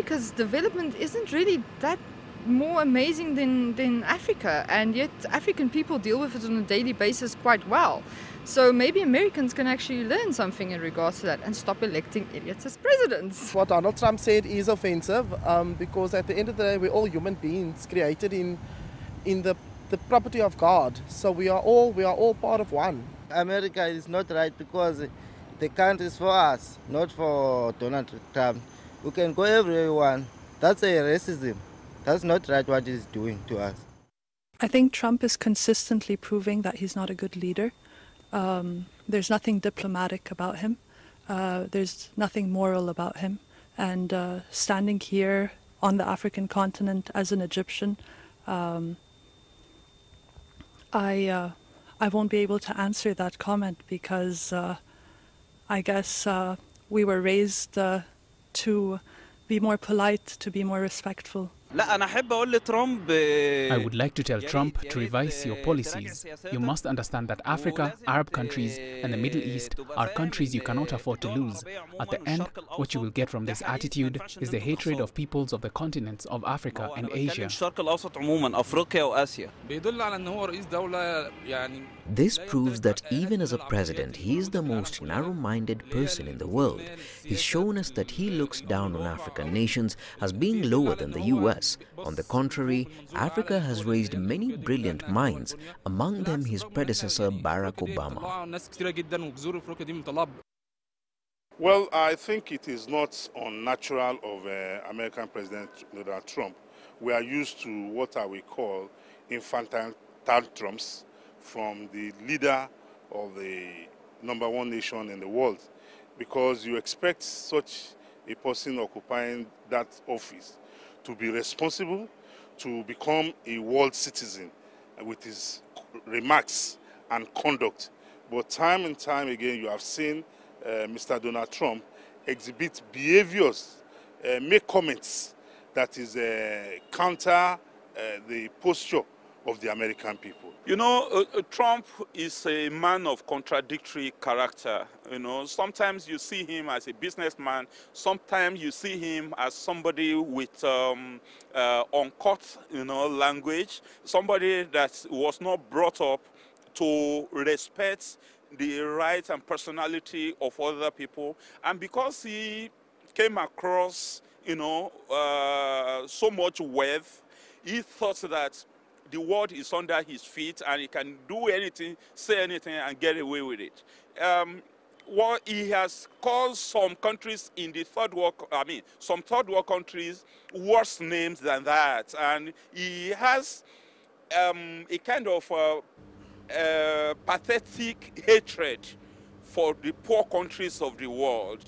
America's development isn't really that more amazing than Africa, and yet African people deal with it on a daily basis quite well. So maybe Americans can actually learn something in regards to that and stop electing idiots as presidents. What Donald Trump said is offensive because at the end of the day we're all human beings created in the property of God. So we are all part of one. America is not right because the country is for us, not for Donald Trump. We can go everywhere we want. That's a racism. That's not right what he's doing to us. I think Trump is consistently proving that he's not a good leader. There's nothing diplomatic about him. There's nothing moral about him. And standing here on the African continent as an Egyptian, I won't be able to answer that comment because I guess we were raised to be more polite, to be more respectful. I would like to tell Trump to revise your policies. You must understand that Africa, Arab countries and the Middle East are countries you cannot afford to lose. At the end, what you will get from this attitude is the hatred of peoples of the continents of Africa and Asia. This proves that even as a president, he is the most narrow-minded person in the world. He's shown us that he looks down on African nations as being lower than the US. On the contrary, Africa has raised many brilliant minds, among them his predecessor Barack Obama. Well, I think it is not unnatural of American President Donald Trump. We are used to what I will call infantile tantrums from the leader of the #1 nation in the world, because you expect such a person occupying that office to be responsible, to become a world citizen with his remarks and conduct. But time and time again, you have seen Mr. Donald Trump exhibit behaviors, make comments that is counter the posture of the American people. You know, Trump is a man of contradictory character. You know, sometimes you see him as a businessman, sometimes you see him as somebody with uncut, language, somebody that was not brought up to respect the rights and personality of other people. And because he came across, so much wealth, he thought that the world is under his feet and he can do anything, say anything and get away with it. He has caused some countries in the some third world countries worse names than that. And he has a kind of pathetic hatred for the poor countries of the world.